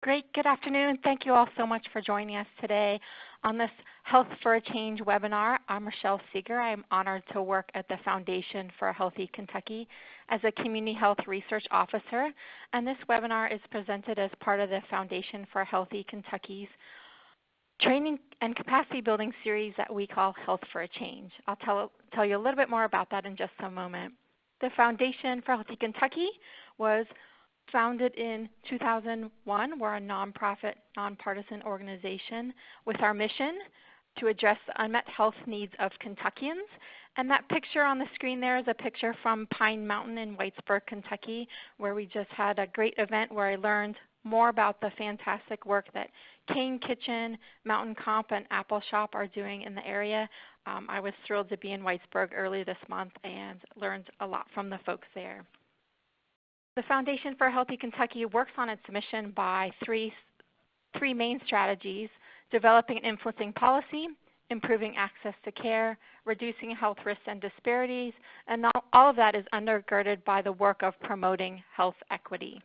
Great. Good afternoon. Thank you all so much for joining us today on this Health for a Change webinar. I'm Rochelle Seeger. I'm honored to work at the Foundation for a Healthy Kentucky as a Community Health Research Officer. And this webinar is presented as part of the Foundation for a Healthy Kentucky's training and capacity building series that we call Health for a Change. I'll tell you a little bit more about that in just a moment. The Foundation for a Healthy Kentucky was founded in 2001. We're a nonprofit, nonpartisan organization with our mission to address the unmet health needs of Kentuckians. And that picture on the screen there is a picture from Pine Mountain in Whitesburg, Kentucky, where we just had a great event where I learned more about the fantastic work that Cane Kitchen, Mountain Comp, and Apple Shop are doing in the area. I was thrilled to be in Whitesburg early this month and learned a lot from the folks there. The Foundation for a Healthy Kentucky works on its mission by three main strategies: developing and influencing policy, improving access to care, reducing health risks and disparities, and all of that is undergirded by the work of promoting health equity.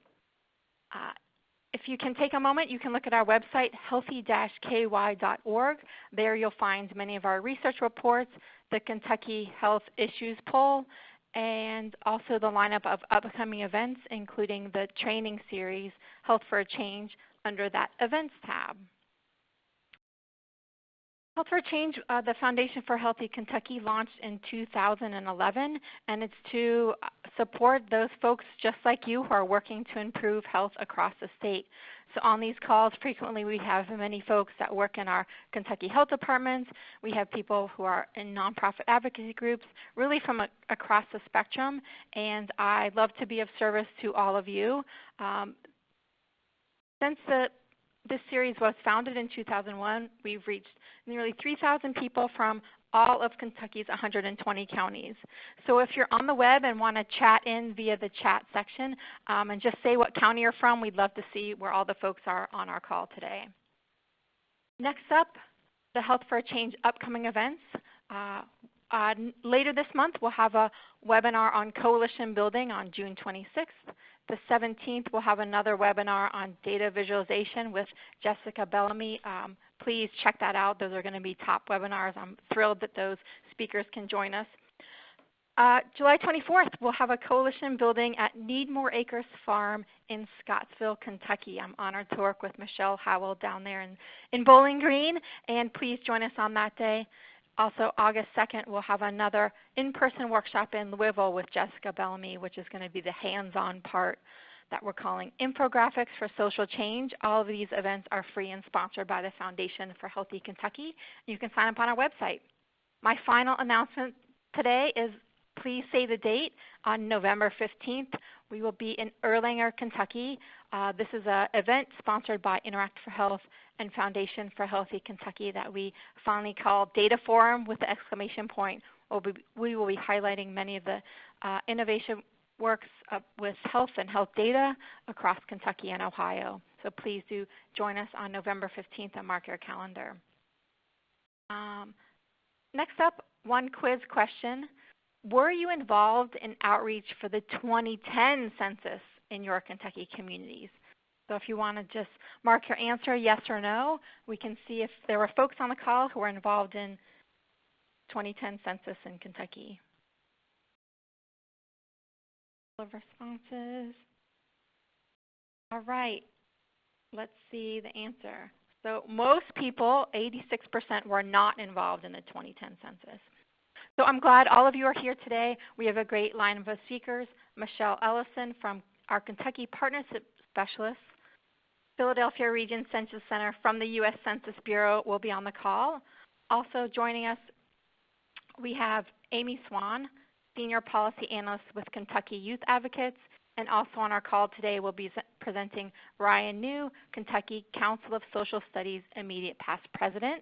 If you can take a moment, you can look at our website, healthy-ky.org. There you'll find many of our research reports, the Kentucky Health Issues Poll, and also the lineup of upcoming events, including the training series, Health for a Change, under that Events tab. Health for a Change, the Foundation for a Healthy Kentucky launched in 2011, and it's to support those folks just like you who are working to improve health across the state. So on these calls, frequently we have many folks that work in our Kentucky health departments. We have people who are in nonprofit advocacy groups, really from across the spectrum, and I'd love to be of service to all of you. Since this series was founded in 2001, we've reached nearly 3,000 people from all of Kentucky's 120 counties. So if you're on the web and want to chat in via the chat section and just say what county you're from, we'd love to see where all the folks are on our call today. Next up, the Health for a Change upcoming events. Later this month, we'll have a webinar on coalition building on June 26th. The 17th, we'll have another webinar on data visualization with Jessica Bellamy. Please check that out. Those are going to be top webinars. I'm thrilled that those speakers can join us. July 24th, we'll have a coalition building at Need More Acres Farm in Scottsville, Kentucky. I'm honored to work with Michelle Howell down there in Bowling Green, and please join us on that day. Also, August 2nd, we'll have another in-person workshop in Louisville with Jessica Bellamy, which is going to be the hands-on part that we're calling Infographics for Social Change. All of these events are free and sponsored by the Foundation for Healthy Kentucky. You can sign up on our website. My final announcement today is please save the date. On November 15th, we will be in Erlanger, Kentucky. This is an event sponsored by Interact for Health and Foundation for Healthy Kentucky that we finally call Data Forum with the exclamation point. We will be highlighting many of the innovation works with health and health data across Kentucky and Ohio. So please do join us on November 15th and mark your calendar. Next up, one quiz question. Were you involved in outreach for the 2010 census in your Kentucky communities? So if you want to just mark your answer yes or no, we can see if there were folks on the call who were involved in 2010 census in Kentucky. Of responses. All right, let's see the answer. So most people, 86%, were not involved in the 2010 census. So I'm glad all of you are here today. We have a great lineup of speakers. Michelle Ellison from our Kentucky Partnership Specialist, Philadelphia Region Census Center from the U.S. Census Bureau will be on the call. Also joining us, we have Amy Swan, Senior Policy Analyst with Kentucky Youth Advocates, and also on our call today we'll be presenting Ryan New, Kentucky Council of Social Studies Immediate Past President,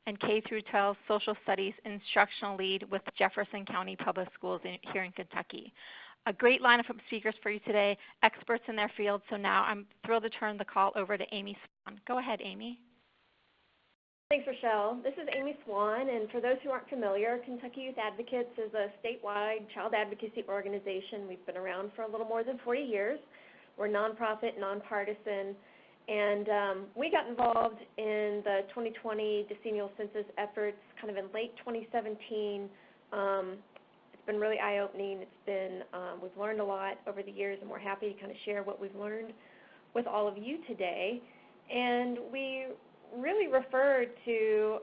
and K-12 Social Studies Instructional Lead with Jefferson County Public Schools here in Kentucky. A great lineup of speakers for you today, experts in their field. So now I'm thrilled to turn the call over to Amy Swan. Go ahead, Amy. Thanks, Rochelle. This is Amy Swan, and for those who aren't familiar, Kentucky Youth Advocates is a statewide child advocacy organization. We've been around for a little more than 40 years. We're nonprofit, nonpartisan, And we got involved in the 2020 decennial census efforts kind of in late 2017. It's been really eye-opening. We've learned a lot over the years, and we're happy to kind of share what we've learned with all of you today. And we really refer to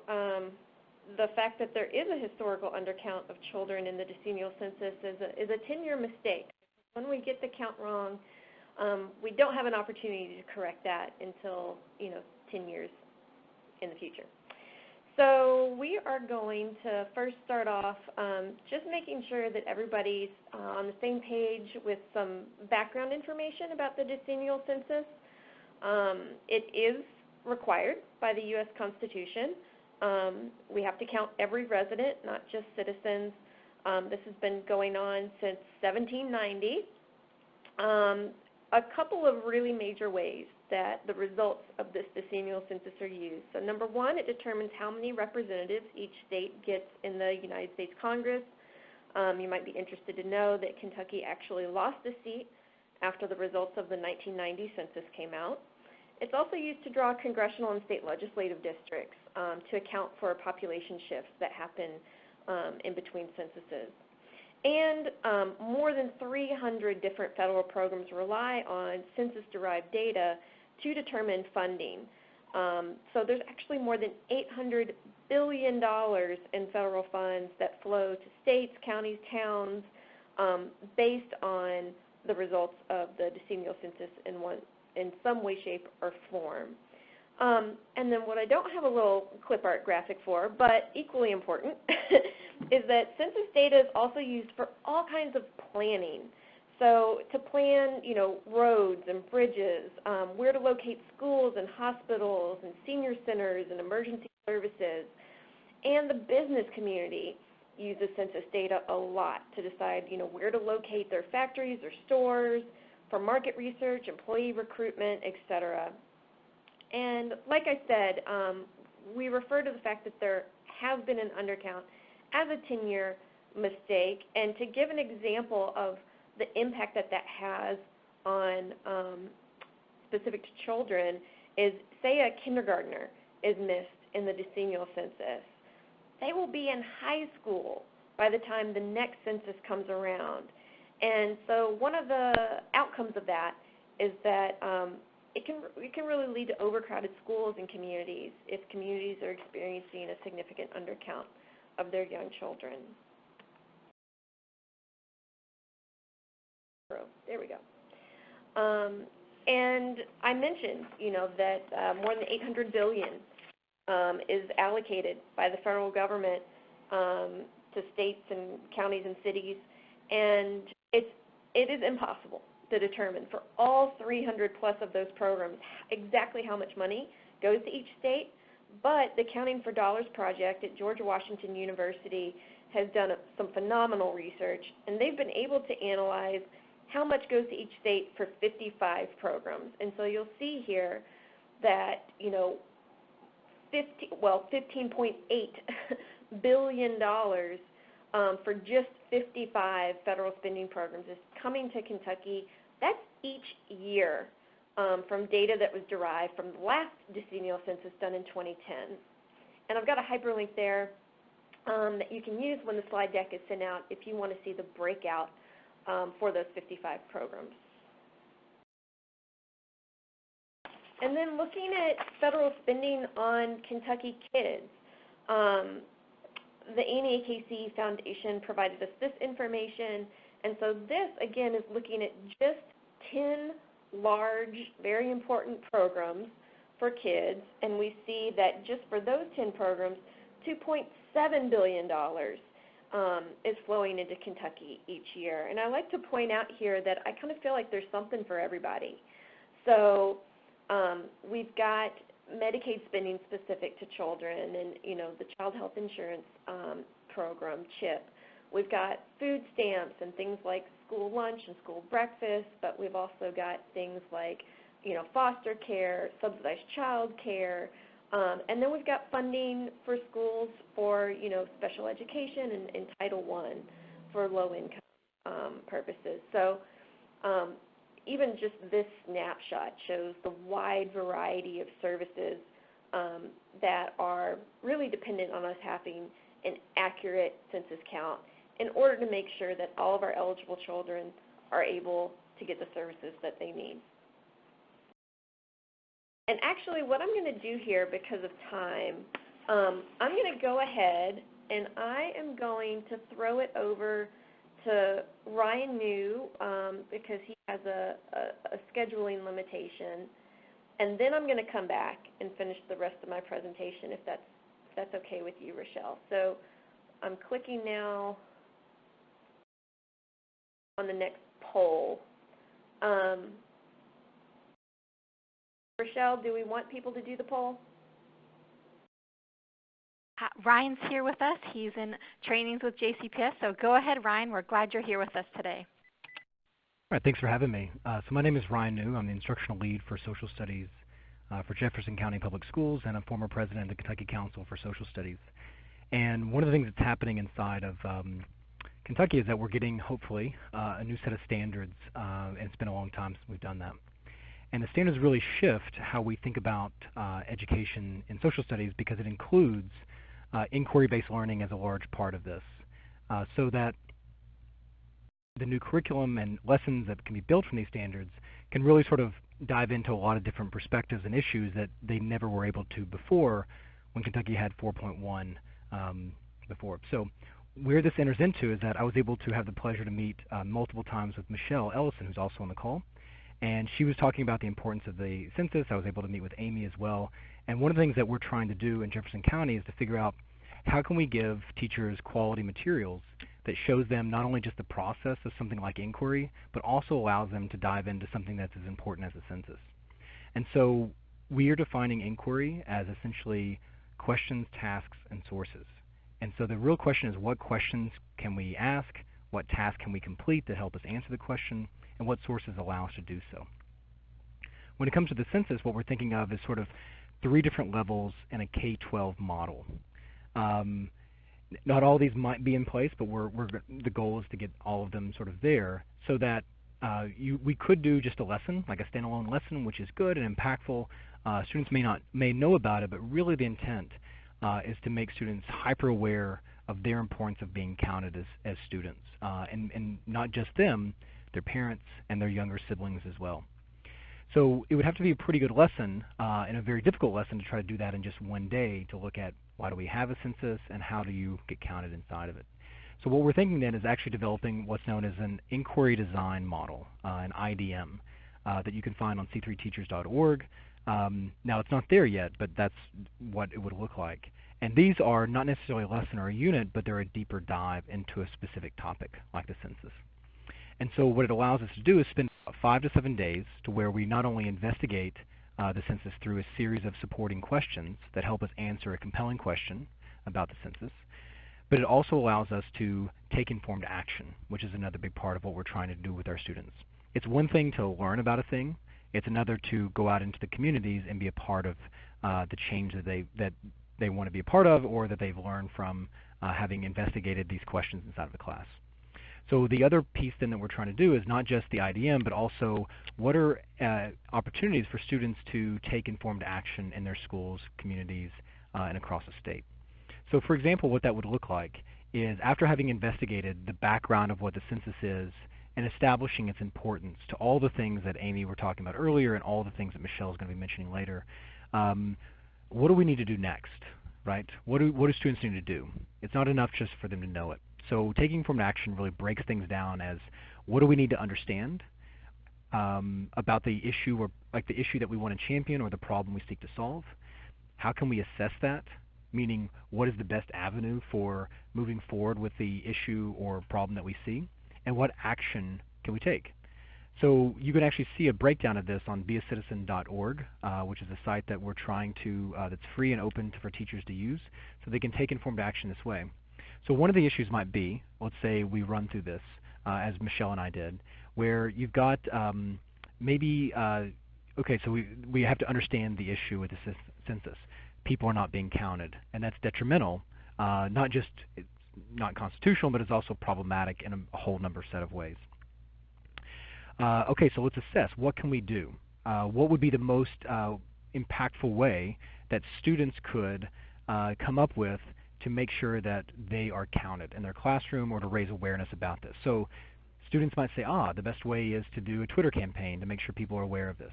the fact that there is a historical undercount of children in the decennial census is a 10-year mistake. When we get the count wrong, we don't have an opportunity to correct that until 10 years in the future. So we are going to first start off just making sure that everybody's on the same page with some background information about the decennial census. It is required by the U.S. Constitution. We have to count every resident, not just citizens. This has been going on since 1790. A couple of really major ways that the results of this decennial census are used. So number one, it determines how many representatives each state gets in the United States Congress. You might be interested to know that Kentucky actually lost a seat after the results of the 1990 census came out. It's also used to draw congressional and state legislative districts to account for population shifts that happen in between censuses. And more than 300 different federal programs rely on census-derived data to determine funding. So there's actually more than $800 billion in federal funds that flow to states, counties, towns, based on the results of the decennial census in some way, shape, or form. And then what I don't have a little clip art graphic for, but equally important, is that census data is also used for all kinds of planning. So to plan, roads and bridges, where to locate schools and hospitals and senior centers and emergency services. And the business community uses census data a lot to decide, where to locate their factories or stores, for market research, employee recruitment, etc. And like I said, we refer to the fact that there has been an undercount as a 10-year mistake. And to give an example of the impact that has on specific to children is, say a kindergartner is missed in the decennial census. They will be in high school by the time the next census comes around. And so one of the outcomes of that is that it can really lead to overcrowded schools and communities if communities are experiencing a significant undercount of their young children. There we go. And I mentioned, that more than $800 billion is allocated by the federal government to states and counties and cities, and it is impossible to determine for all 300 plus of those programs exactly how much money goes to each state, but the Counting for Dollars project at George Washington University has done some phenomenal research, and they've been able to analyze how much goes to each state for 55 programs. And so you'll see here that, $15.8 billion for just 55 federal spending programs is coming to Kentucky. That's each year from data that was derived from the last decennial census done in 2010. And I've got a hyperlink there that you can use when the slide deck is sent out if you want to see the breakout for those 55 programs. And then looking at federal spending on Kentucky kids, the AKC Foundation provided us this information, and so this, again, is looking at just 10 large, very important programs for kids, and we see that just for those 10 programs, $2.7 billion is flowing into Kentucky each year. And I like to point out here that I kind of feel like there's something for everybody. So we've got Medicaid spending specific to children and, the Child Health Insurance program, CHIP. We've got food stamps and things like school lunch and school breakfast, but we've also got things like, foster care, subsidized child care, and then we've got funding for schools for, special education and Title I for low-income purposes. So even just this snapshot shows the wide variety of services that are really dependent on us having an accurate census count in order to make sure that all of our eligible children are able to get the services that they need. And actually what I'm going to do here, because of time, I'm going to go ahead and I am going to throw it over to Ryan New because he has a scheduling limitation. And then I'm going to come back and finish the rest of my presentation if that's okay with you, Rochelle. So I'm clicking now on the next poll. Rochelle, do we want people to do the poll? Ryan's here with us. He's in trainings with JCPS. So go ahead, Ryan. We're glad you're here with us today. All right, thanks for having me. So my name is Ryan New. I'm the instructional lead for social studies for Jefferson County Public Schools, and I'm former president of the Kentucky Council for Social Studies. And one of the things that's happening inside of Kentucky is that we're getting, hopefully, a new set of standards, and it's been a long time since we've done that. And the standards really shift how we think about education in social studies because it includes inquiry-based learning as a large part of this, so that the new curriculum and lessons that can be built from these standards can really sort of dive into a lot of different perspectives and issues that they never were able to before when Kentucky had 4.1 before. So where this enters into is that I was able to have the pleasure to meet multiple times with Michelle Ellison, who's also on the call. And she was talking about the importance of the census. I was able to meet with Amy as well. And one of the things that we're trying to do in Jefferson County is to figure out how can we give teachers quality materials that shows them not only just the process of something like inquiry, but also allows them to dive into something that's as important as the census. And so we are defining inquiry as essentially questions, tasks, and sources. And so the real question is, what questions can we ask, what tasks can we complete to help us answer the question, and what sources allow us to do so. When it comes to the census, what we're thinking of is sort of 3 different levels in a K-12 model. Not all of these might be in place, but the goal is to get all of them sort of there so that we could do just a lesson, like a standalone lesson, which is good and impactful. Students may know about it, but really the intent is to make students hyper aware of their importance of being counted as students, and not just them, their parents and their younger siblings as well. So it would have to be a pretty good lesson and a very difficult lesson to try to do that in just one day, to look at why do we have a census and how do you get counted inside of it. So what we're thinking then is actually developing what's known as an inquiry design model, an IDM, that you can find on c3teachers.org. Now it's not there yet, but that's what it would look like. And these are not necessarily a lesson or a unit, but they're a deeper dive into a specific topic like the census. And so what it allows us to do is spend 5 to 7 days to where we not only investigate the census through a series of supporting questions that help us answer a compelling question about the census, but it also allows us to take informed action, which is another big part of what we're trying to do with our students. It's one thing to learn about a thing, it's another to go out into the communities and be a part of the change that they want to be a part of, or that they've learned from having investigated these questions inside of the class. So the other piece then that we're trying to do is not just the IDM, but also what are opportunities for students to take informed action in their schools, communities, and across the state. So for example, what that would look like is, after having investigated the background of what the census is and establishing its importance to all the things that Amy were talking about earlier and all the things that Michelle is going to be mentioning later, what do we need to do next, right? What do students need to do? It's not enough just for them to know it. So taking informed action really breaks things down as, what do we need to understand about the issue, or like the issue that we want to champion or the problem we seek to solve? How can we assess that? Meaning, what is the best avenue for moving forward with the issue or problem that we see? And what action can we take? So you can actually see a breakdown of this on beacitizen.org, which is a site that we're trying to, that's free and open for teachers to use, so they can take informed action this way. So one of the issues might be, let's say we run through this, as Michelle and I did, where you've got maybe, okay, so we have to understand the issue with the census. People are not being counted, and that's detrimental, not just not constitutional, but it's also problematic in a whole number set of ways. Okay, so let's assess. What can we do? What would be the most impactful way that students could come up with to make sure that they are counted in their classroom or to raise awareness about this? So students might say, the best way is to do a Twitter campaign to make sure people are aware of this.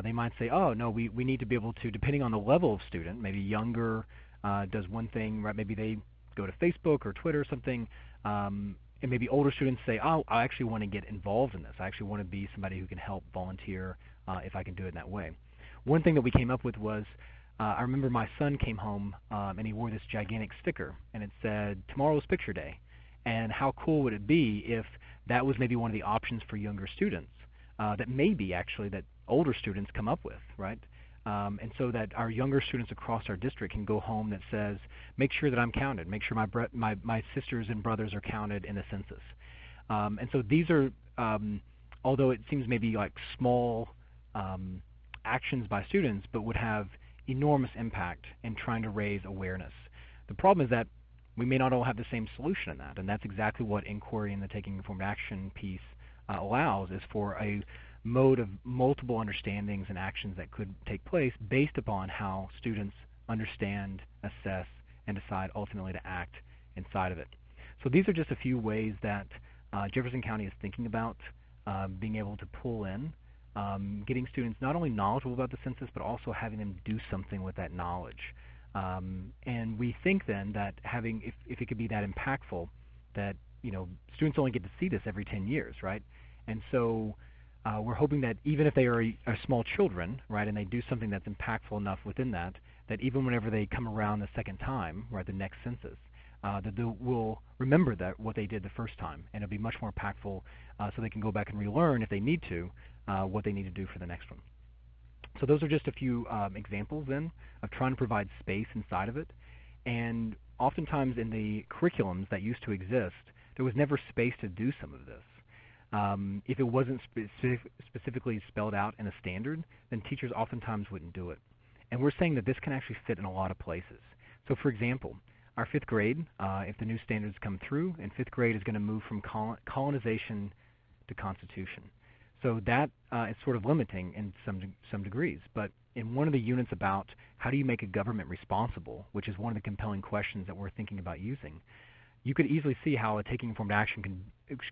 They might say, no, we need to be able to, depending on the level of student, maybe younger does one thing, right? Maybe they go to Facebook or Twitter or something, and maybe older students say, I actually want to get involved in this. I actually want to be somebody who can help volunteer if I can do it in that way. One thing that we came up with was, I remember my son came home and he wore this gigantic sticker, and it said, "Tomorrow's Picture Day." And how cool would it be if that was maybe one of the options for younger students that maybe actually that older students come up with, right? And so that our younger students across our district can go home that says, make sure that I'm counted, make sure my sisters and brothers are counted in the census. And so these are, although it seems maybe like small actions by students, but would have enormous impact in trying to raise awareness. The problem is that we may not all have the same solution in that, and that's exactly what inquiry and the taking informed action piece allows, is for a mode of multiple understandings and actions that could take place based upon how students understand, assess, and decide ultimately to act inside of it. So these are just a few ways that Jefferson County is thinking about being able to pull in, getting students not only knowledgeable about the census, but also having them do something with that knowledge. And we think then that having, if it could be that impactful, that students only get to see this every 10 years, right? And so we're hoping that even if they are small children, right, and they do something that's impactful enough within that, that even whenever they come around the second time, right, the next census, that they will remember that what they did the first time, and it'll be much more impactful, so they can go back and relearn if they need to what they need to do for the next one. So those are just a few examples then of trying to provide space inside of it. And oftentimes in the curriculums that used to exist, there was never space to do some of this. If it wasn't specifically spelled out in a standard, then teachers oftentimes wouldn't do it. And we're saying that this can actually fit in a lot of places. So for example, our 5th grade, if the new standards come through, and 5th grade is going to move from colonization to constitution. So that is sort of limiting in some degrees. But in one of the units about how do you make a government responsible, which is one of the compelling questions that we're thinking about using, you could easily see how a taking informed action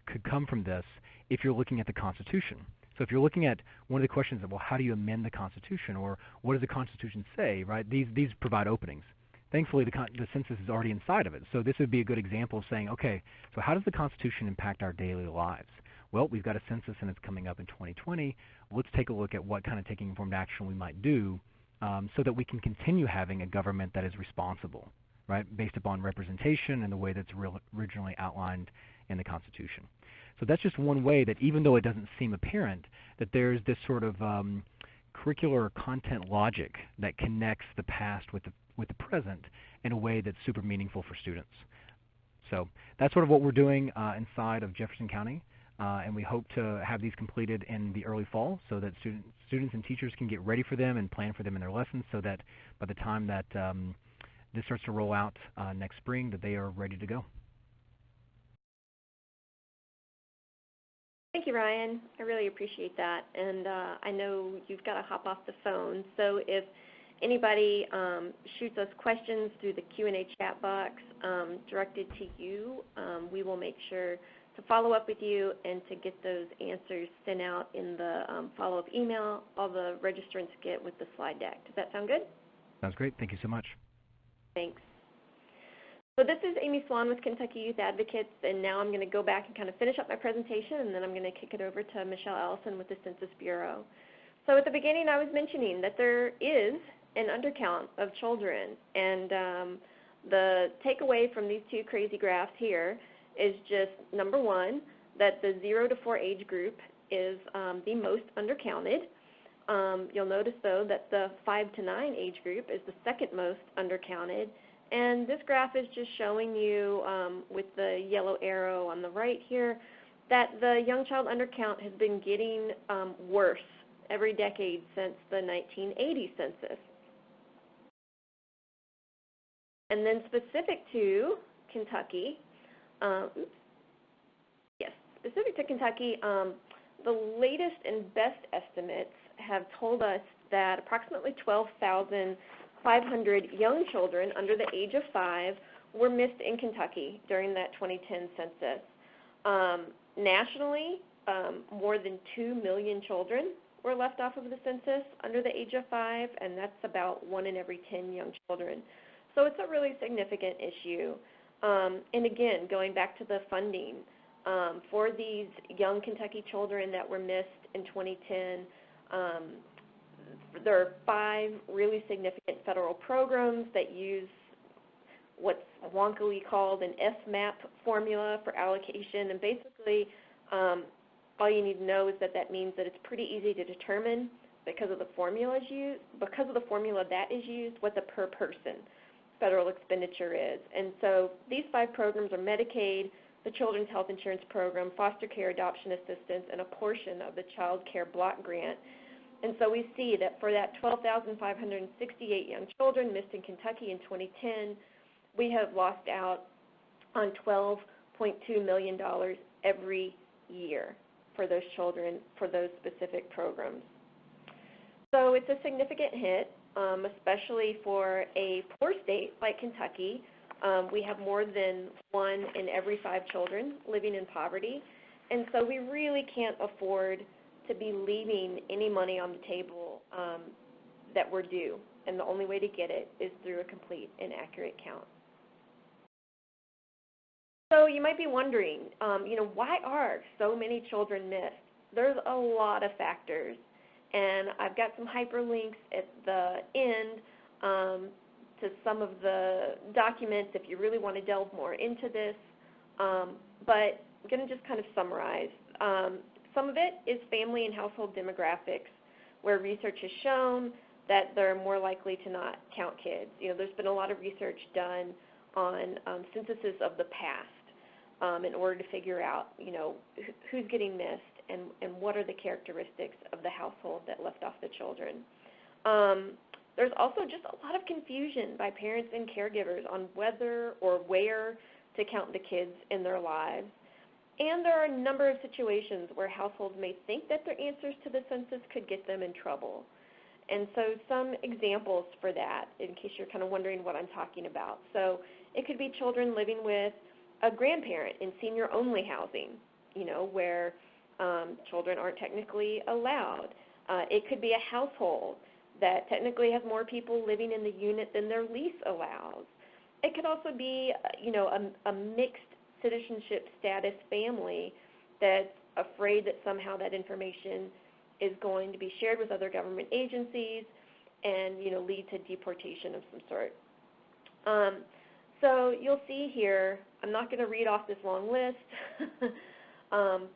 could come from this if you're looking at the Constitution. So if you're looking at one of the questions of, well, how do you amend the Constitution, or what does the Constitution say, right? These provide openings. Thankfully, the census is already inside of it. So this would be a good example of saying, okay, so how does the Constitution impact our daily lives? Well, we've got a census and it's coming up in 2020. Let's take a look at what kind of taking informed action we might do so that we can continue having a government that is responsible, right, based upon representation and the way that's originally outlined in the Constitution. So that's just one way that, even though it doesn't seem apparent, that there's this sort of curricular content logic that connects the past with the present in a way that's super meaningful for students. So that's sort of what we're doing inside of Jefferson County, and we hope to have these completed in the early fall so that students and teachers can get ready for them and plan for them in their lessons, so that by the time that this starts to roll out next spring, that they are ready to go. Thank you, Ryan. I really appreciate that. And I know you've got to hop off the phone. So if anybody shoots us questions through the Q&A chat box directed to you, we will make sure to follow up with you and to get those answers sent out in the follow-up email all the registrants get with the slide deck. Does that sound good? Sounds great. Thank you so much. Thanks. So this is Amy Swan with Kentucky Youth Advocates, and now I'm going to go back and kind of finish up my presentation, and then I'm going to kick it over to Michelle Ellison with the Census Bureau. So at the beginning I was mentioning that there is an undercount of children, and the takeaway from these two crazy graphs here is just, number one, that the 0 to 4 age group is the most undercounted. You'll notice, though, that the 5 to 9 age group is the second most undercounted. And this graph is just showing you, with the yellow arrow on the right here, that the young child undercount has been getting worse every decade since the 1980 census. And then specific to Kentucky, specific to Kentucky, the latest and best estimates have told us that approximately 12,500 young children under the age of 5 were missed in Kentucky during that 2010 census. Nationally, more than 2 million children were left off of the census under the age of 5, and that's about 1 in every 10 young children. So it's a really significant issue. And again, going back to the funding, for these young Kentucky children that were missed in 2010, there are 5 really significant federal programs that use what's wonkily called an FMAP formula for allocation, and basically all you need to know is that that means that it's pretty easy to determine because of the formula that is used what the per person federal expenditure is. And so these 5 programs are Medicaid, the Children's Health Insurance Program, foster care adoption assistance, and a portion of the Child Care Block Grant. And so we see that for that 12,568 young children missed in Kentucky in 2010, we have lost out on $12.2 million every year for those children for those specific programs. So it's a significant hit, especially for a poor state like Kentucky. We have more than 1 in every 5 children living in poverty, and so we really can't afford to be leaving any money on the table that we're due, and the only way to get it is through a complete and accurate count. So you might be wondering, why are so many children missed? There's a lot of factors, and I've got some hyperlinks at the end to some of the documents if you really want to delve more into this, but I'm going to just kind of summarize. Some of it is family and household demographics, where research has shown that they're more likely to not count kids. There's been a lot of research done on censuses of the past in order to figure out, who's getting missed and what are the characteristics of the household that left off the children. There's also just a lot of confusion by parents and caregivers on whether or where to count the kids in their lives. And there are a number of situations where households may think that their answers to the census could get them in trouble. And so some examples for that, in case you're kind of wondering what I'm talking about. So it could be children living with a grandparent in senior-only housing, where children aren't technically allowed. It could be a household that technically has more people living in the unit than their lease allows. It could also be, a mixed citizenship status family that's afraid that somehow that information is going to be shared with other government agencies and, lead to deportation of some sort. So you'll see here, I'm not going to read off this long list,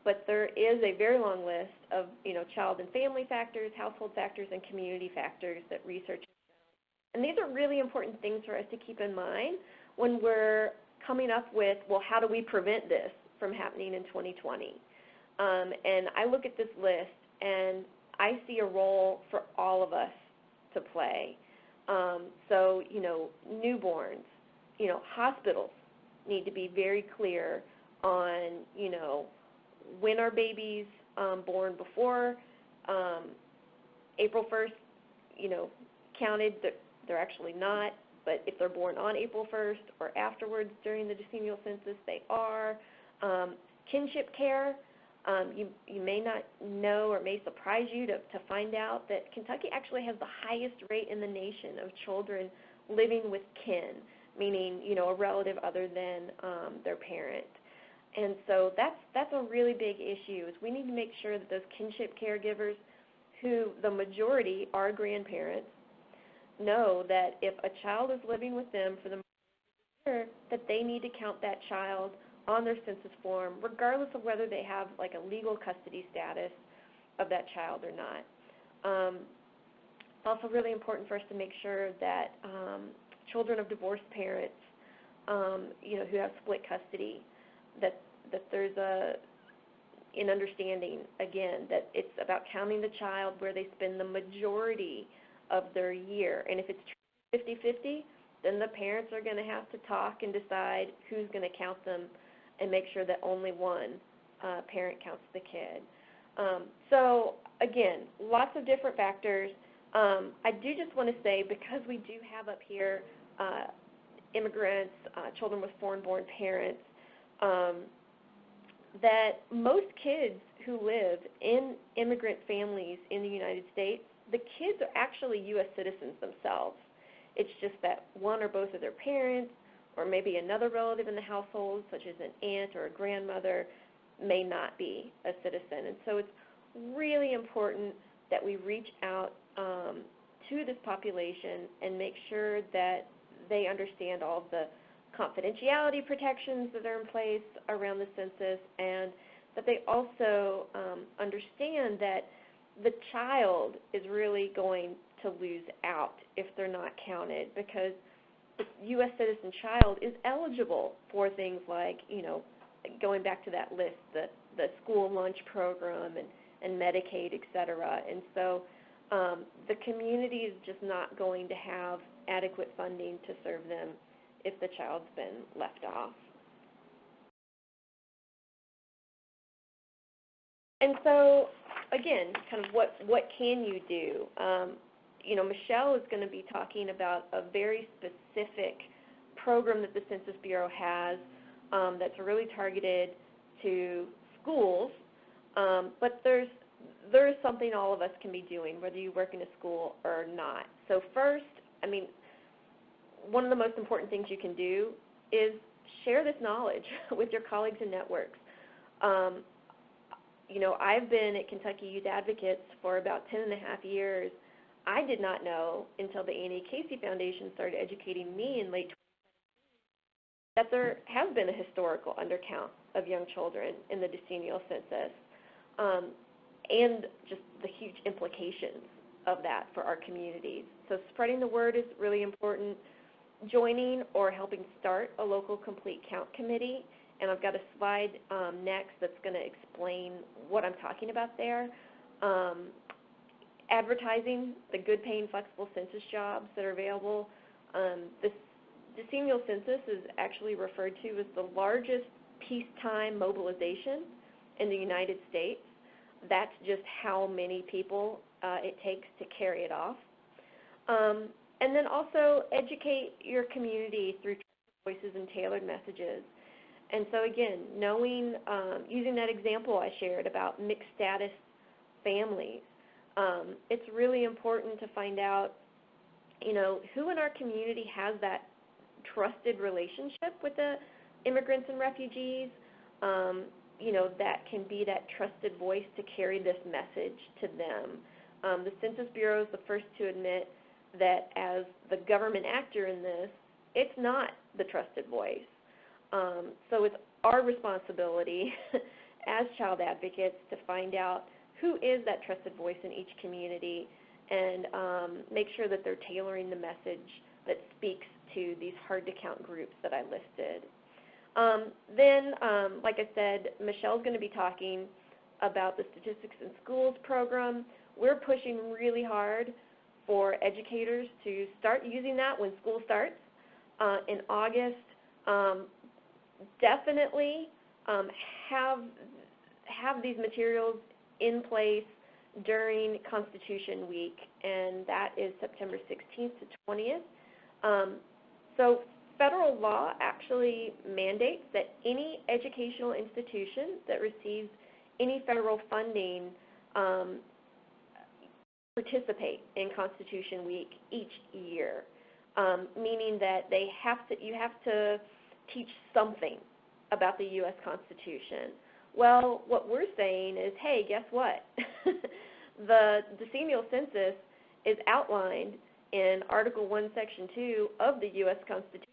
but there is a very long list of, child and family factors, household factors, and community factors that research has found. And these are really important things for us to keep in mind when we're coming up with, well, how do we prevent this from happening in 2020? And I look at this list, and I see a role for all of us to play. So, newborns, hospitals need to be very clear on, when are babies born before April 1st, counted. They're actually not, but if they're born on April 1st or afterwards during the decennial census, they are. Kinship care, you may not know or may surprise you to find out that Kentucky actually has the highest rate in the nation of children living with kin, meaning, a relative other than their parent. And so that's a really big issue, is we need to make sure that those kinship caregivers, who the majority are grandparents, know that if a child is living with them for the year, that they need to count that child on their census form, regardless of whether they have like a legal custody status of that child or not. It's also really important for us to make sure that children of divorced parents, who have split custody, that there's an understanding, again, that it's about counting the child where they spend the majority of their year. And if it's 50-50, then the parents are going to have to talk and decide who's going to count them and make sure that only one parent counts the kid. So again, lots of different factors. I do just want to say, because we do have up here immigrants, children with foreign-born parents, that most kids who live in immigrant families in the United States, the kids are actually U.S. citizens themselves. It's just that one or both of their parents, or maybe another relative in the household, such as an aunt or a grandmother, may not be a citizen. And so it's really important that we reach out to this population and make sure that they understand all of the confidentiality protections that are in place around the census, and that they also understand that the child is really going to lose out if they're not counted, because the U.S. citizen child is eligible for things like, going back to that list, the school lunch program and Medicaid, et cetera. And so the community is just not going to have adequate funding to serve them if the child's been left off. And so, again, kind of what can you do? Michelle is going to be talking about a very specific program that the Census Bureau has that's really targeted to schools, but there is something all of us can be doing, whether you work in a school or not. So first, one of the most important things you can do is share this knowledge with your colleagues and networks. I've been at Kentucky Youth Advocates for about 10 and a half years. I did not know until the Annie Casey Foundation started educating me in late 2017 that there has been a historical undercount of young children in the decennial census, and just the huge implications of that for our communities. So spreading the word is really important. Joining or helping start a local complete count committee, and I've got a slide next that's going to explain what I'm talking about there. Advertising the good paying flexible census jobs that are available. This decennial census is actually referred to as the largest peacetime mobilization in the United States. That's just how many people it takes to carry it off. And then also educate your community through voices and tailored messages. And so again, knowing, using that example I shared about mixed status families, it's really important to find out, who in our community has that trusted relationship with the immigrants and refugees, that can be that trusted voice to carry this message to them. The Census Bureau is the first to admit that as the government actor in this, it's not the trusted voice. So it's our responsibility as child advocates to find out who is that trusted voice in each community and make sure that they're tailoring the message that speaks to these hard-to-count groups that I listed. Then, like I said, Michelle's going to be talking about the Statistics in Schools program. We're pushing really hard for educators to start using that when school starts in August. Definitely have these materials in place during Constitution Week, and that is September 16th to 20th. So federal law actually mandates that any educational institution that receives any federal funding participate in Constitution Week each year, meaning that you have to teach something about the U.S. Constitution. Well, what we're saying is, hey, guess what? The decennial census is outlined in Article 1, Section 2 of the U.S. Constitution.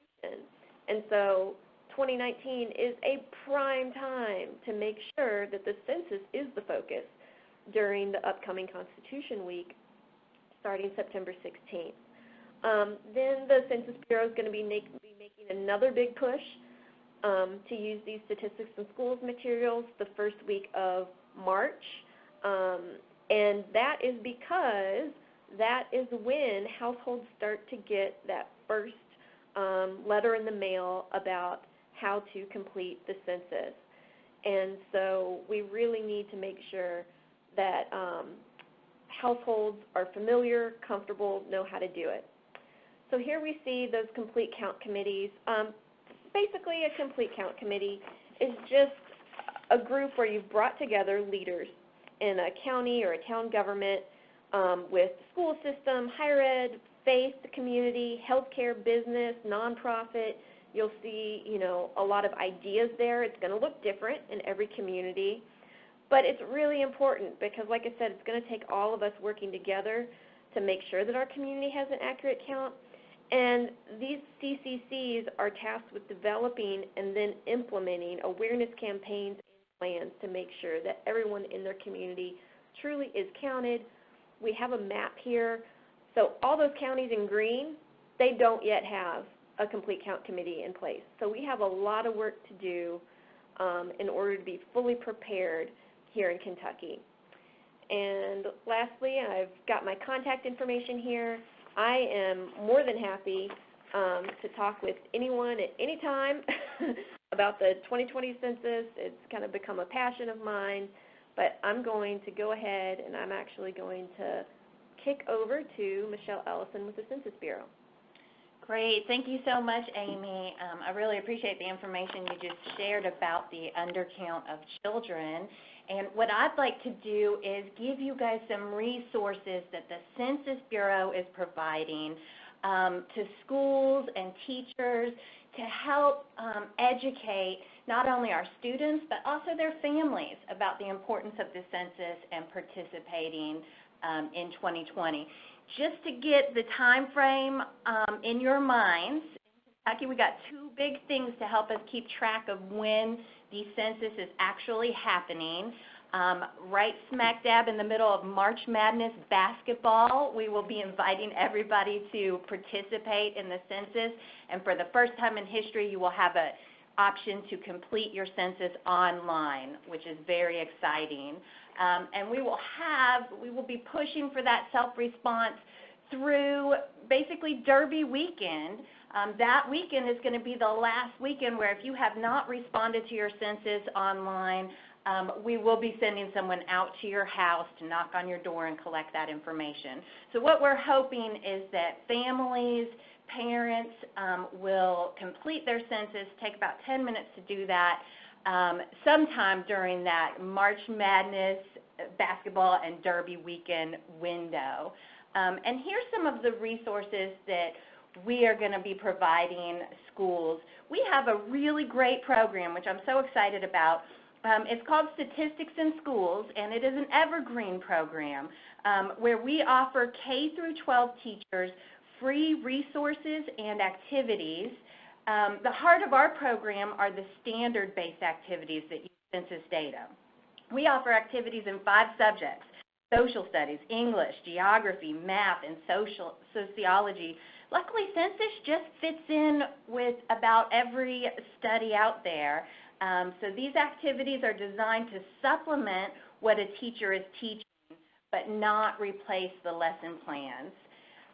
And so 2019 is a prime time to make sure that the census is the focus during the upcoming Constitution Week, starting September 16th. Then the Census Bureau is going to be making another big push to use these Statistics in Schools materials the first week of March. And that is because that is when households start to get that first letter in the mail about how to complete the census. And so we really need to make sure that households are familiar, comfortable, know how to do it. So here we see those complete count committees. Basically, a complete count committee is just a group where you've brought together leaders in a county or a town government with the school system, higher ed, faith, the community, healthcare, business, nonprofit. You'll see, a lot of ideas there. It's going to look different in every community. But it's really important because, like I said, it's going to take all of us working together to make sure that our community has an accurate count. And these CCCs are tasked with developing and then implementing awareness campaigns and plans to make sure that everyone in their community truly is counted. We have a map here. So all those counties in green, they don't yet have a complete count committee in place. So we have a lot of work to do in order to be fully prepared here in Kentucky. And lastly, I've got my contact information here. I am more than happy to talk with anyone at any time about the 2020 census. It's kind of become a passion of mine, but I'm going to go ahead and I'm actually going to kick over to Michelle Ellison with the Census Bureau. Great. Thank you so much, Amy. I really appreciate the information you just shared about the undercount of children. And what I'd like to do is give you guys some resources that the Census Bureau is providing to schools and teachers to help educate not only our students but also their families about the importance of the census and participating in 2020. Just to get the time frame in your minds, in Kentucky we got two big things to help us keep track of when the census is actually happening. Right smack dab in the middle of March Madness basketball, we will be inviting everybody to participate in the census, and for the first time in history you will have an option to complete your census online, which is very exciting. And we will be pushing for that self-response through basically Derby weekend. That weekend is going to be the last weekend where if you have not responded to your census online, we will be sending someone out to your house to knock on your door and collect that information. So what we're hoping is that families, parents will complete their census, take about 10 minutes to do that, sometime during that March Madness basketball and Derby weekend window. And here's some of the resources that we are going to be providing schools. We have a really great program, which I'm so excited about. It's called Statistics in Schools, and it is an evergreen program where we offer K through 12 teachers free resources and activities. The heart of our program are the standard-based activities that use census data. We offer activities in 5 subjects: social studies, English, geography, math, and sociology. Luckily, census just fits in with about every study out there. So these activities are designed to supplement what a teacher is teaching, but not replace the lesson plans.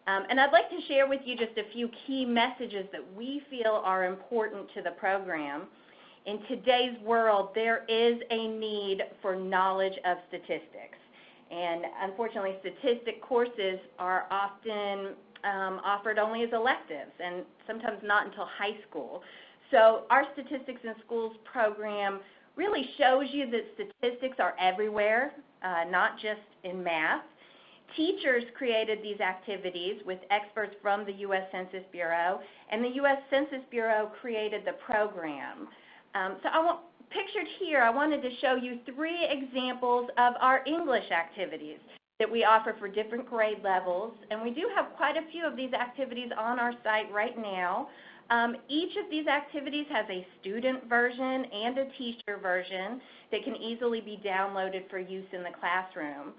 And I'd like to share with you just a few key messages that we feel are important to the program. In today's world, there is a need for knowledge of statistics. And unfortunately, statistic courses are often offered only as electives and sometimes not until high school. So our Statistics in Schools program really shows you that statistics are everywhere, not just in math. Teachers created these activities with experts from the U.S. Census Bureau, and the U.S. Census Bureau created the program. Pictured here, I wanted to show you 3 examples of our English activities that we offer for different grade levels, and we do have quite a few of these activities on our site right now. Each of these activities has a student version and a teacher version that can easily be downloaded for use in the classroom.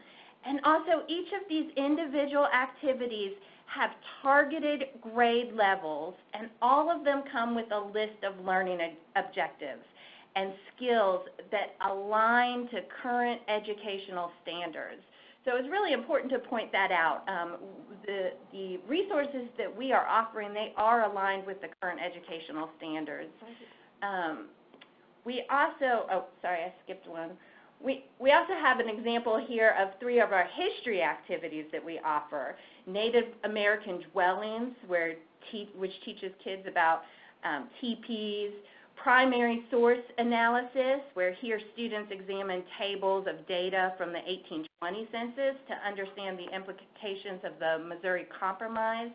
And also, each of these individual activities have targeted grade levels, and all of them come with a list of learning objectives and skills that align to current educational standards. So it's really important to point that out. The resources that we are offering, they are aligned with the current educational standards. We also, I skipped one. We also have an example here of 3 of our history activities that we offer. Native American Dwellings, which teaches kids about teepees. Primary source analysis, where here students examine tables of data from the 1820 census to understand the implications of the Missouri Compromise.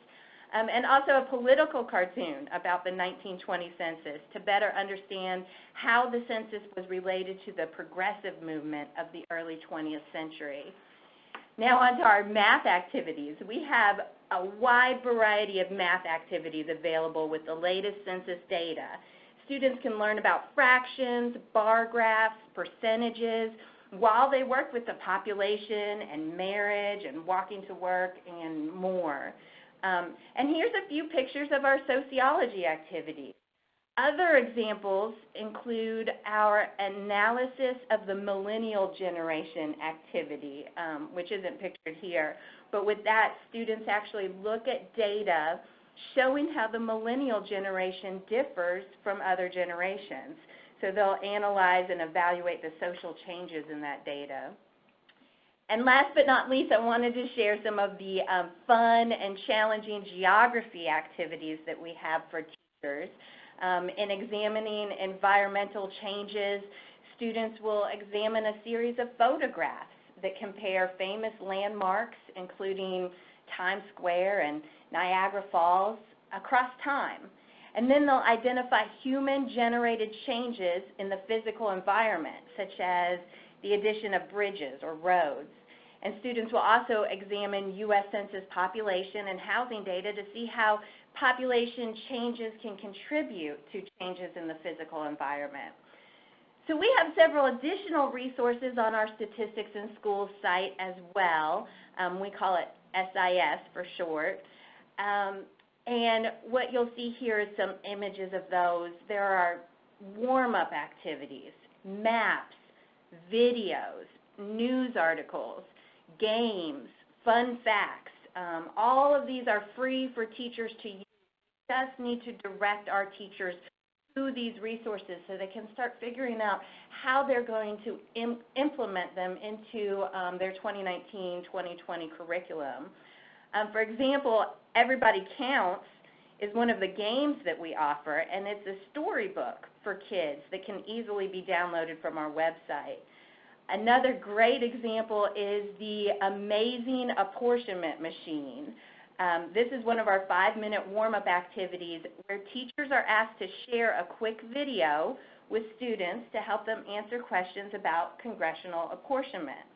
And also a political cartoon about the 1920 census to better understand how the census was related to the progressive movement of the early 20th century. Now on to our math activities. We have a wide variety of math activities available with the latest census data. Students can learn about fractions, bar graphs, percentages, while they work with the population and marriage and walking to work and more. And here's a few pictures of our sociology activities. Other examples include our analysis of the millennial generation activity, which isn't pictured here. But with that, students actually look at data showing how the millennial generation differs from other generations. So they'll analyze and evaluate the social changes in that data. And last but not least, I wanted to share some of the fun and challenging geography activities that we have for teachers. In examining environmental changes, students will examine a series of photographs that compare famous landmarks, including Times Square and Niagara Falls, across time. And then they'll identify human-generated changes in the physical environment, such as the addition of bridges or roads. And students will also examine U.S. Census population and housing data to see how population changes can contribute to changes in the physical environment. So we have several additional resources on our Statistics in Schools site as well. We call it SIS for short. And what you'll see here is some images of those. There are warm-up activities, maps, videos, news articles, games, fun facts. All of these are free for teachers to use. We just need to direct our teachers to these resources so they can start figuring out how they're going to implement them into their 2019-2020 curriculum. For example, Everybody Counts is one of the games that we offer, and it's a storybook for kids that can easily be downloaded from our website. Another great example is the amazing apportionment machine. This is one of our 5-minute warm-up activities where teachers are asked to share a quick video with students to help them answer questions about congressional apportionment.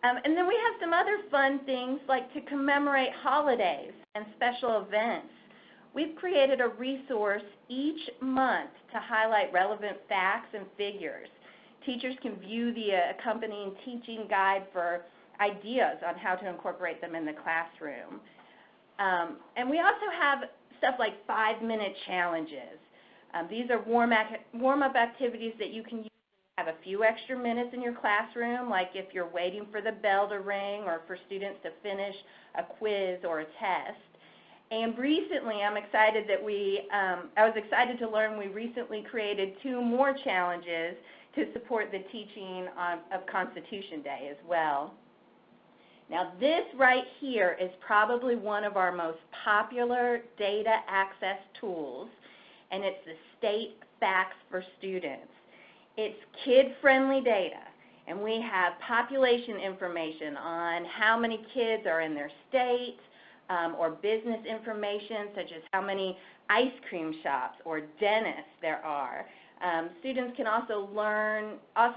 And then we have some other fun things like to commemorate holidays and special events. We've created a resource each month to highlight relevant facts and figures. Teachers can view the accompanying teaching guide for ideas on how to incorporate them in the classroom. And we also have stuff like 5-minute challenges. These are warm-up activities that you can use when you have a few extra minutes in your classroom, like if you're waiting for the bell to ring or for students to finish a quiz or a test. And recently, I was excited to learn we recently created 2 more challenges to support the teaching of Constitution Day as well. Now this right here is probably one of our most popular data access tools, and it's the State Facts for Students. It's kid-friendly data, and we have population information on how many kids are in their state, or business information such as how many ice cream shops or dentists there are. Students can also learn as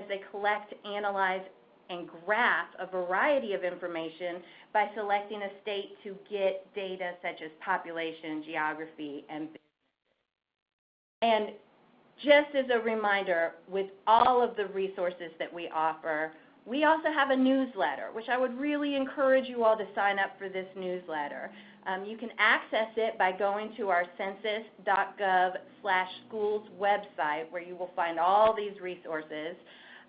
they collect, analyze, and graph a variety of information by selecting a state to get data such as population, geography, and business. And just as a reminder, with all of the resources that we offer, we also have a newsletter, which I would really encourage you all to sign up for this newsletter. You can access it by going to our census.gov/schools website, where you will find all these resources,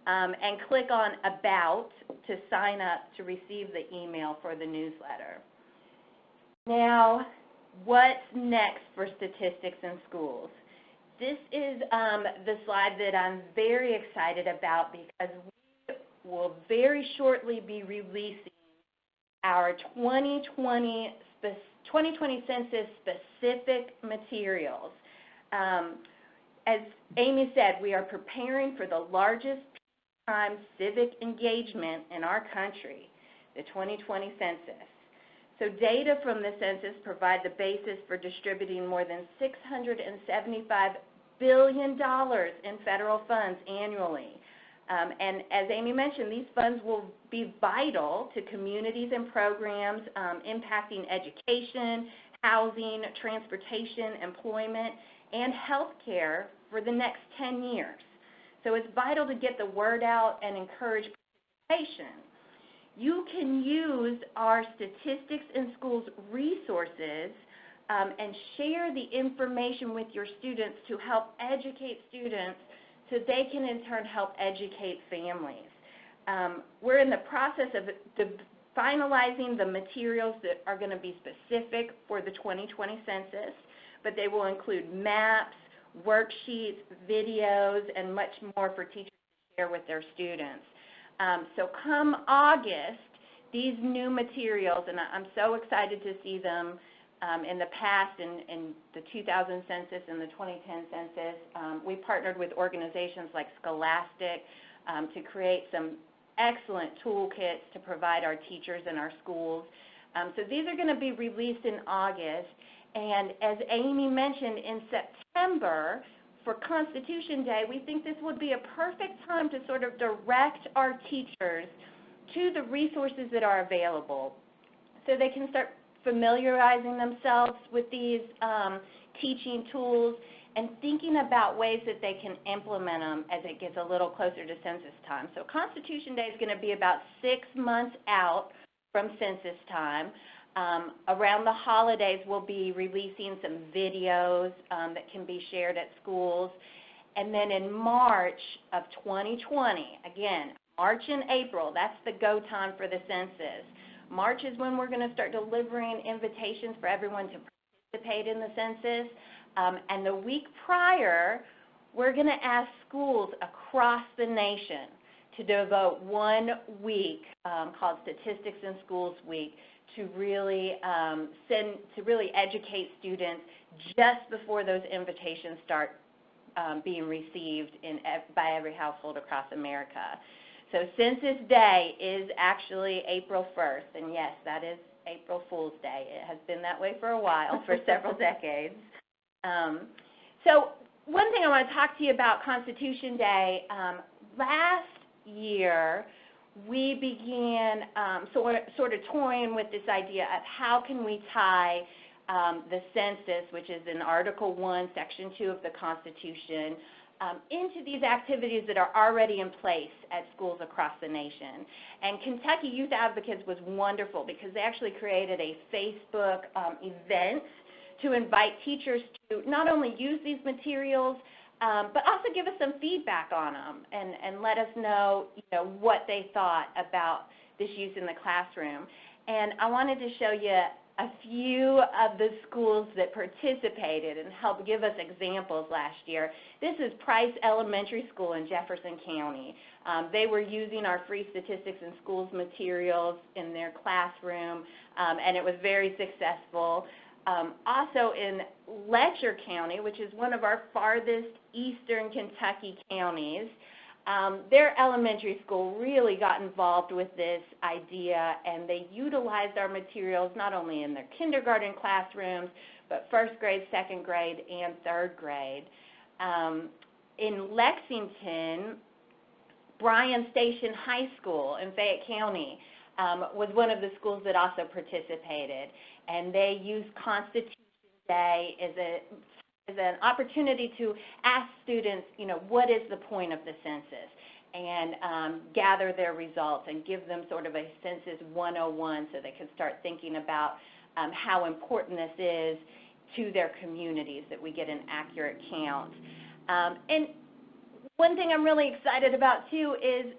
and click on About to sign up to receive the email for the newsletter. Now, what's next for Statistics in Schools? This is the slide that I'm very excited about because we will very shortly be releasing our 2020 Census specific materials. As Amy said, we are preparing for the largest peacetime civic engagement in our country, the 2020 Census. So data from the census provide the basis for distributing more than $675 billion in federal funds annually. And as Amy mentioned, these funds will be vital to communities and programs impacting education, housing, transportation, employment, and health care for the next 10 years. So it's vital to get the word out and encourage participation. You can use our Statistics in Schools resources and share the information with your students to help educate students so they can in turn help educate families. We're in the process of finalizing the materials that are going to be specific for the 2020 census, but they will include maps, worksheets, videos, and much more for teachers to share with their students. So come August, these new materials, and I'm so excited to see them in the past, in the 2000 census and the 2010 census, we partnered with organizations like Scholastic to create some excellent toolkits to provide our teachers in our schools. So these are going to be released in August, and as Amy mentioned, in September, for Constitution Day, we think this would be a perfect time to sort of direct our teachers to the resources that are available so they can start familiarizing themselves with these teaching tools and thinking about ways that they can implement them as it gets a little closer to census time. So Constitution Day is going to be about 6 months out from census time. Around the holidays, we'll be releasing some videos that can be shared at schools. And then in March of 2020, again, March and April, that's the go time for the census. March is when we're going to start delivering invitations for everyone to participate in the census. And the week prior, we're going to ask schools across the nation to devote 1 week called Statistics in Schools Week to really educate students just before those invitations start being received by every household across America. So Census Day is actually April 1st, and yes, that is April Fool's Day. It has been that way for a while, for several decades. So one thing I want to talk to you about Constitution Day, last year we began sort of toying with this idea of how can we tie the census, which is in Article 1, Section 2 of the Constitution, into these activities that are already in place at schools across the nation. And Kentucky Youth Advocates was wonderful because they actually created a Facebook event to invite teachers to not only use these materials, but also give us some feedback on them and let us know, what they thought about this use in the classroom. And I wanted to show you a few of the schools that participated and helped give us examples last year. This is Price Elementary School in Jefferson County. They were using our free Statistics in Schools materials in their classroom, and it was very successful. Also in Letcher County, which is one of our farthest eastern Kentucky counties, their elementary school really got involved with this idea, and they utilized our materials not only in their kindergarten classrooms, but first grade, second grade, and third grade. In Lexington, Bryan Station High School in Fayette County was one of the schools that also participated, and they used Constitution Day as an opportunity to ask students, what is the point of the census, and gather their results and give them sort of a Census 101 so they can start thinking about how important this is to their communities, that we get an accurate count. And one thing I'm really excited about, too, is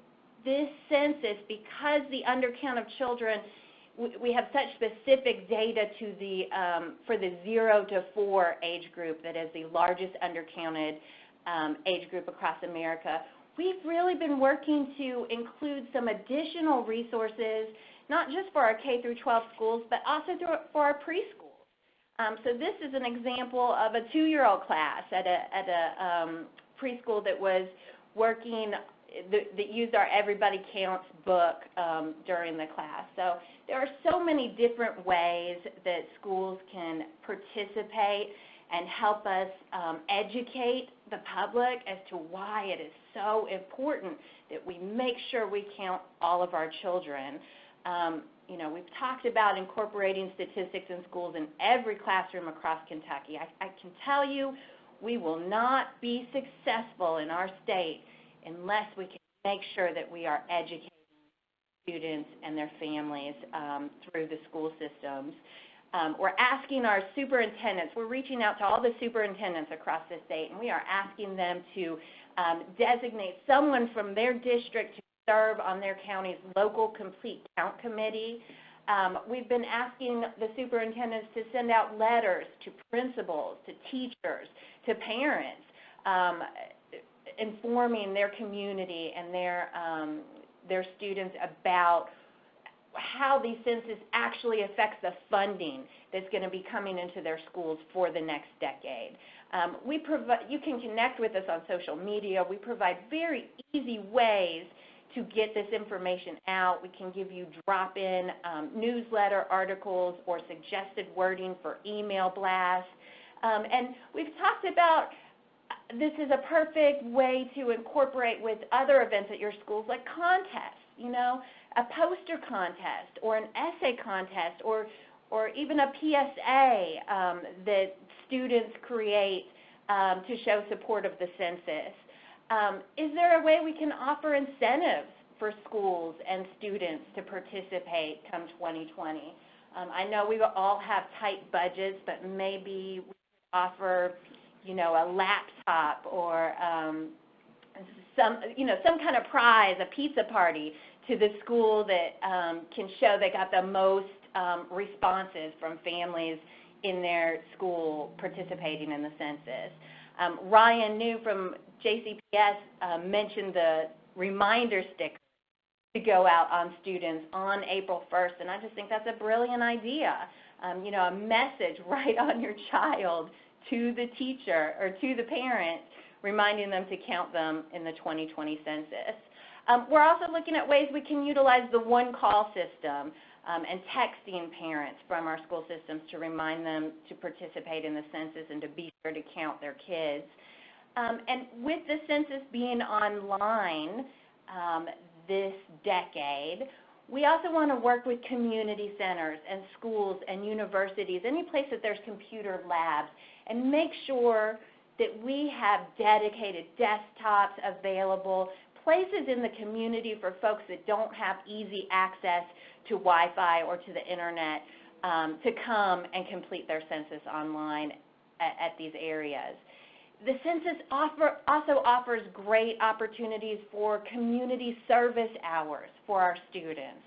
this census, because the undercount of children we have such specific data to for the 0 to 4 age group that is the largest undercounted age group across America. We've really been working to include some additional resources, not just for our K through 12 schools, but also for our preschools. So this is an example of a 2-year-old class at a preschool that was working, that used our Everybody Counts book during the class. So there are so many different ways that schools can participate and help us educate the public as to why it is so important that we make sure we count all of our children. We've talked about incorporating statistics in schools in every classroom across Kentucky. I can tell you we will not be successful in our state unless we can make sure that we are educating students and their families through the school systems. We're asking our superintendents, we're reaching out to all the superintendents across the state, and we are asking them to designate someone from their district to serve on their county's local complete count committee. We've been asking the superintendents to send out letters to principals, to teachers, to parents, informing their community and their students about how the census actually affects the funding that's going to be coming into their schools for the next decade. You can connect with us on social media. We provide very easy ways to get this information out. We can give you drop-in newsletter articles or suggested wording for email blasts. And we've talked about this is a perfect way to incorporate with other events at your schools, like contests, a poster contest or an essay contest or even a PSA that students create to show support of the census. Is there a way we can offer incentives for schools and students to participate come 2020? I know we all have tight budgets, but maybe we could offer, a laptop or some kind of prize, a pizza party to the school that can show they got the most responses from families in their school participating in the census. Ryan New from JCPS mentioned the reminder sticker to go out on students on April 1st, and I just think that's a brilliant idea. A message right on your child to the teacher or to the parent, reminding them to count them in the 2020 census. We're also looking at ways we can utilize the one-call system and texting parents from our school systems to remind them to participate in the census and to be sure to count their kids. And with the census being online this decade, we also want to work with community centers and schools and universities, any place that there's computer labs, and make sure that we have dedicated desktops available, places in the community for folks that don't have easy access to Wi-Fi or to the internet to come and complete their census online at these areas. The census also offers great opportunities for community service hours for our students.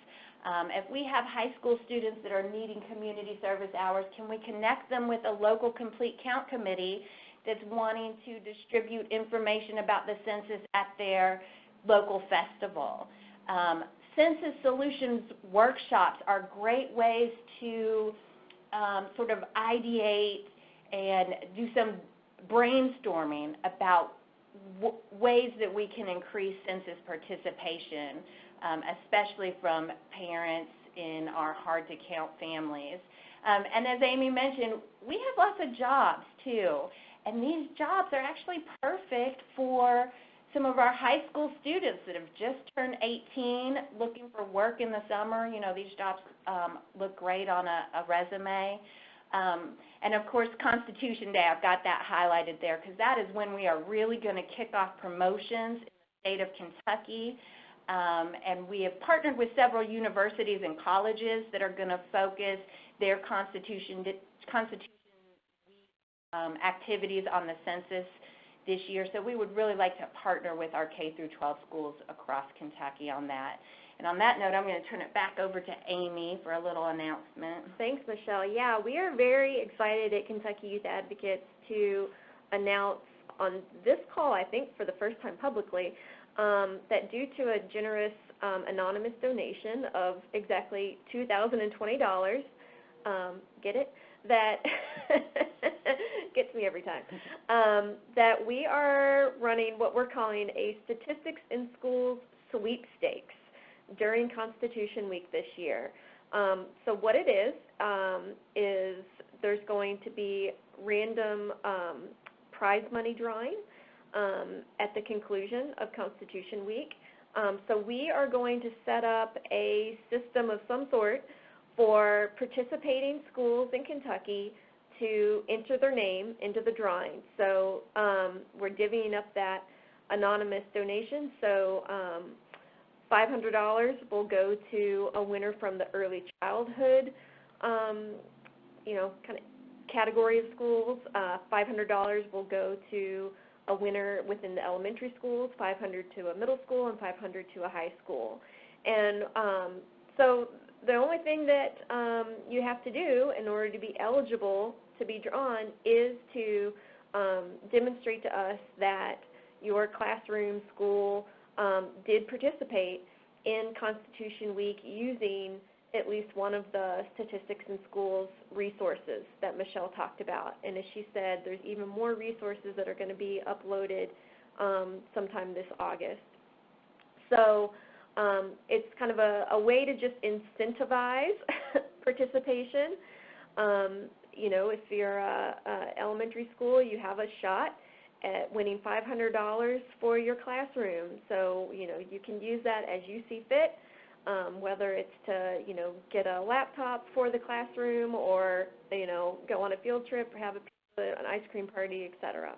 If we have high school students that are needing community service hours, can we connect them with a local complete count committee that's wanting to distribute information about the census at their local festival? Census solutions workshops are great ways to sort of ideate and do some brainstorming about ways that we can increase census participation, especially from parents in our hard-to-count families. And as Amy mentioned, we have lots of jobs, too. And these jobs are actually perfect for some of our high school students that have just turned 18, looking for work in the summer. These jobs look great on a resume. And, of course, Constitution Day, I've got that highlighted there because that is when we are really going to kick off promotions in the state of Kentucky. And we have partnered with several universities and colleges that are going to focus their Constitution Week activities on the census this year. So we would really like to partner with our K through 12 schools across Kentucky on that. And on that note, I'm going to turn it back over to Amy for a little announcement. Thanks, Michelle. Yeah, we are very excited at Kentucky Youth Advocates to announce on this call, I think for the first time publicly, that due to a generous anonymous donation of exactly $2,020, get it? That gets me every time, that we are running what we're calling a Statistics in Schools sweepstakes during Constitution Week this year. So what it is there's going to be random prize money drawing at the conclusion of Constitution Week. So we are going to set up a system of some sort for participating schools in Kentucky to enter their name into the drawing. So we're divvying up that anonymous donation. So $500 will go to a winner from the early childhood, kind of category of schools. $500 will go to a winner within the elementary schools, $500 to a middle school, and $500 to a high school. And so the only thing that you have to do in order to be eligible to be drawn is to demonstrate to us that your classroom, school, did participate in Constitution Week using at least one of the Statistics in Schools resources that Michelle talked about. And as she said, there's even more resources that are going to be uploaded sometime this August. So it's kind of a way to just incentivize participation. If you're a elementary school, you have a shot at winning $500 for your classroom. So, you can use that as you see fit, whether it's to, get a laptop for the classroom or, go on a field trip or have an ice cream party, etc.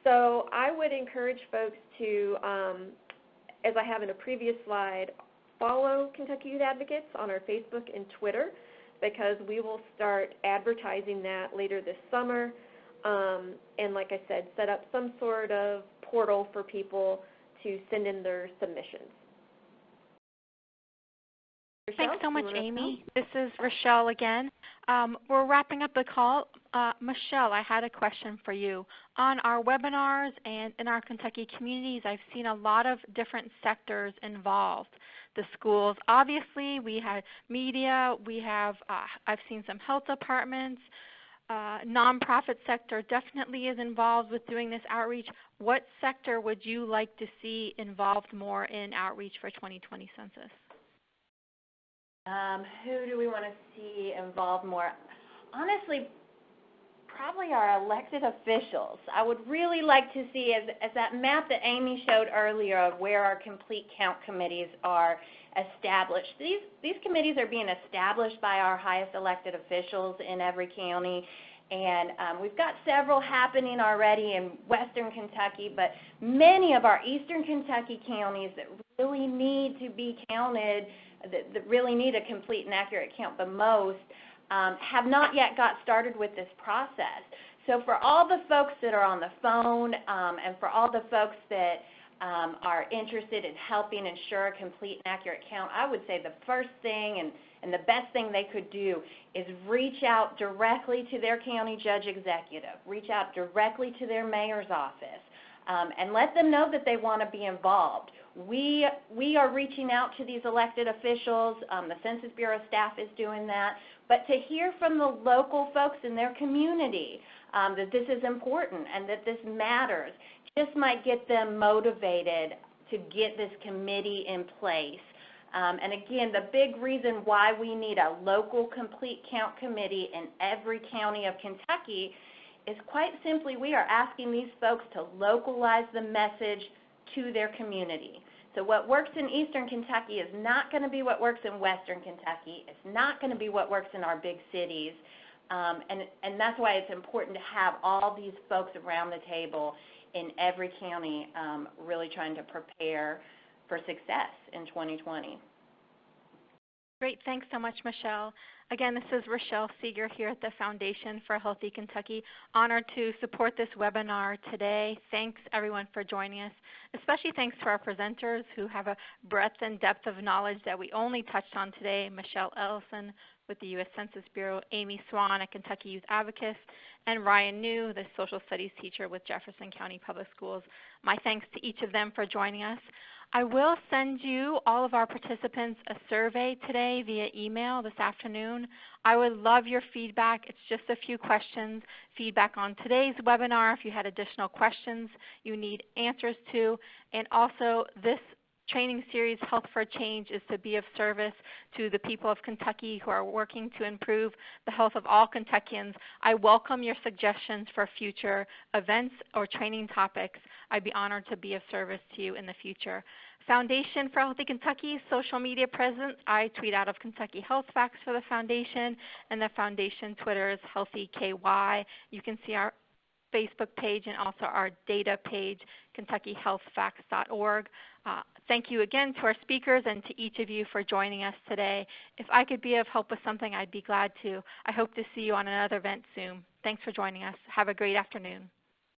So I would encourage folks to, as I have in a previous slide, follow Kentucky Youth Advocates on our Facebook and Twitter, because we will start advertising that later this summer. And like I said, set up some sort of portal for people to send in their submissions. Rochelle, thanks so much, Amy. This is Rochelle again. We're wrapping up the call. Michelle, I had a question for you. On our webinars and in our Kentucky communities, I've seen a lot of different sectors involved. The schools, obviously, we had media, we have, I've seen some health departments, nonprofit sector definitely is involved with doing this outreach. What sector would you like to see involved more in outreach for 2020 census? Who do we want to see involved more? Honestly, probably our elected officials. I would really like to see, as that map that Amy showed earlier of where our complete count committees are established. These committees are being established by our highest elected officials in every county, and we've got several happening already in western Kentucky, but many of our eastern Kentucky counties that really need to be counted, that really need a complete and accurate count the most, have not yet got started with this process. So for all the folks that are on the phone and for all the folks that are interested in helping ensure a complete and accurate count, I would say the first thing and the best thing they could do is reach out directly to their county judge executive, reach out directly to their mayor's office, and let them know that they want to be involved. We are reaching out to these elected officials. The Census Bureau staff is doing that. But to hear from the local folks in their community that this is important and that this matters just might get them motivated to get this committee in place. And again, the big reason why we need a local complete count committee in every county of Kentucky is quite simply we are asking these folks to localize the message to their community. So what works in eastern Kentucky is not going to be what works in western Kentucky. It's not going to be what works in our big cities. And that's why it's important to have all these folks around the table in every county really trying to prepare for success in 2020. Great. Thanks so much, Michelle. Again, this is Rochelle Seeger here at the Foundation for a Healthy Kentucky. Honored to support this webinar today. Thanks everyone for joining us. Especially thanks to our presenters who have a breadth and depth of knowledge that we only touched on today. Michelle Ellison with the U.S. Census Bureau, Amy Swan, a Kentucky Youth Advocate, and Ryan New, the social studies teacher with Jefferson County Public Schools. My thanks to each of them for joining us. I will send you, all of our participants, a survey today via email this afternoon. I would love your feedback. It's just a few questions. Feedback on today's webinar if you had additional questions you need answers to. And also this training series, Health for a Change, is to be of service to the people of Kentucky who are working to improve the health of all Kentuckians. I welcome your suggestions for future events or training topics. I'd be honored to be of service to you in the future. Foundation for Healthy Kentucky social media presence. I tweet out of Kentucky Health Facts for the Foundation, and the Foundation Twitter is HealthyKY. You can see our Facebook page and also our data page, KentuckyHealthFacts.org. Thank you again to our speakers and to each of you for joining us today. If I could be of help with something, I'd be glad to. I hope to see you on another event soon. Thanks for joining us. Have a great afternoon.